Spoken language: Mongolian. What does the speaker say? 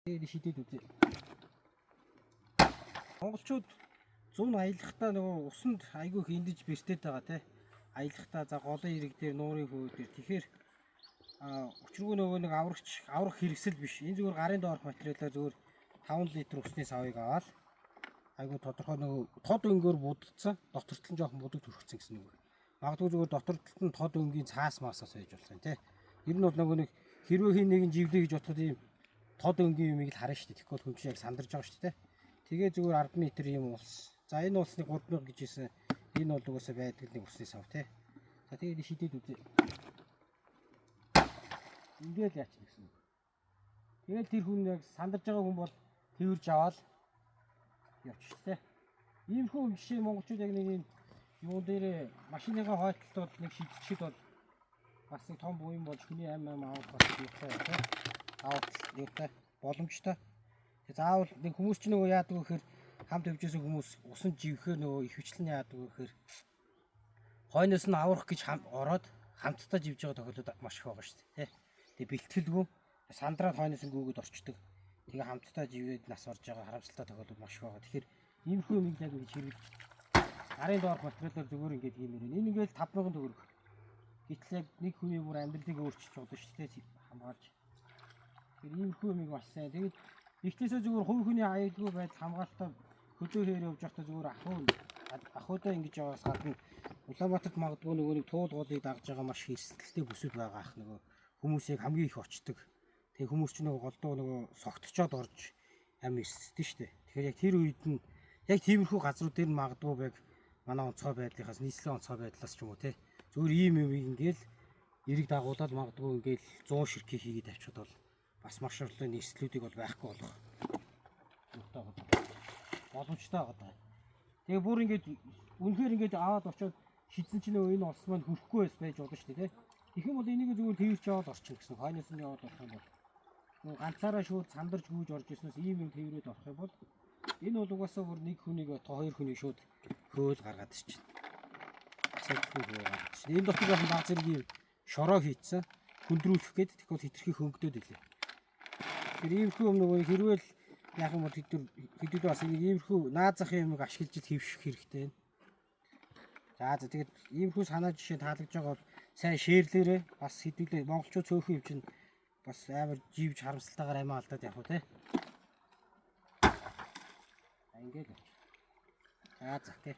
Тэгээд шидэд үзье. Монголчууд зүүн аялахдаа нөгөө усанд айгүй их эндэж бэртээд байгаа те. Аялахдаа за голын ирэг дээр нуурын хөө дээр тэгэхээр учиргүй нөгөө нэг аврах хэрэгсэл биш. Энэ зүгээр гарын доорх материалаар зүгээр 5 литр усны савыг аваад айгүй тодорхой нөгөө тод өнгөөр будцсан, доторт нь жоохон будагт хүрчихсэн гэсэн үг. Магадгүй зүгээр доторт нь тод өнгийн цаас маасаас байж болсон те. Ер нь бол нөгөө нэг хэрвээ хин нэгэн живлээ гэж бодоход ийм тод өнгийн юмыг л харна шүү дээ. Тэгэхгүй хүн чинь яг сандарч байгаа шүү дээ. Тэгээ зүгээр 10 м ийм улс. За энэ улсны 3000 гэж хэлсэн. Энэ бол угаасаа байдаг нэг усны сав те. За тэгээд шидэд үзье. Ингээл яач гэсэн үг. Тэгэл тэр хүн яг сандарж байгаа хүн бол тэрж аваад явчих те. Иймэрхүү жишээ монголчууд яг нэг юм юу дээр машиныгаа хойтлоод нэг шидчихэд бол бас нэг том буян болж хүний ам авах бас юутай те. Авах юутай боломжтой. Тэгээ заавал нэг хүмүүс ч нөгөө яадаг вэ гэхээр хамт явжсэн хүмүүс усан живхээр нөгөө их хвчлэн яадаг вэ гэхээр хойноос нь аврах гэж ороод хамтдаа живж байгаа тохиолдол маш их байгаа шүү дээ. Тэгээ бэлтгэлгүй сандраад хойноос нь гүгээд орчдөг. Тэгээ хамтдаа живээд нас орж байгаа харамсалтай тохиолдол маш их байгаа. Тэгэхээр иймэрхүү юм яг ингэж хэрэгж гарын доорх материалаар зүгээр ингэж хиймээр байна. Энэ ингээл 5000 төгрөг. Гэтэл яг нэг хүний бүр амьдралыг өөрчилж болно шүү дээ хамгаалж. Тэгэхээр иймэрхүү юм маш сайн. Тэгээд ихтэйсээ зүгээр хувь хүний аюулгүй байдал хамгаалалтаа хөдөө хээр явж байхдаа зүгээр ахуудаа ингэж яваас гадна Улаанбаатарт магадгүй нөгөө нэг туул голыг дагж байгаа маш эрсдэлтэй бүсүүд байгаа ах нөгөө хүмүүсийг хамгийн их очдог. Тэгээ хүмүүс ч нөгөө голдоо нөгөө согтчоод орж ам эрсдэж штэ. Тэгэхээр яг тэр үед нь яг тиймэрхүү газрууд дээр нь магадгүй байг манай онцгой байдлынхаас нийслэлийн онцгой байдлаас ч юм уу те зүгээр ийм юм ингээл эрэг дагуулаад магадгүй ингээл 100 ширхэг хийгээд авчихад бол бас маш олон нийслэлүүдийг бол байхгүй болох. Боломжтой байгаа. Тэгээ бүр ингээд үнэхээр ингээд аваад очиод шидсэн чинь энэ улс маань хөрөхгүй байж болно шүү дээ. Их юм бол энийг зүгээр тэрч яваад орчих гэсэн. Хойноос нь яваад орох юм бол ганцаараа шууд сандарч гүйж орж ирснээс ийм юм тэрээд орох юм бол энэ бол угаасаа бүр нэг хүнийг хоёр хүнийг шууд хөөл гаргаад ирчих. Асуудалгүй гаргаад ирчих. Энэ дотор яг баг зэрэг юм шороо хийцэн хөндрүүлэх гээд тэгвэл хитрхи хөнгөдөд илээ. Тэр иймэрхүү юм нөгөө хэрвээ л яг юм бол хэдүүд бас нэг иймэрхүү наазахын юмыг ашиглаж хэвших хэрэгтэй. За тэгээд иймэрхүү санаа жишээ таалагдж байгаа бол сайн шеэрлээрээ бас хэдүүлээ монголчууд цөөхөн юм чинь бас амар живж харамсалтайгаар амиа алдаад явах уу те. Ингээд. За тий.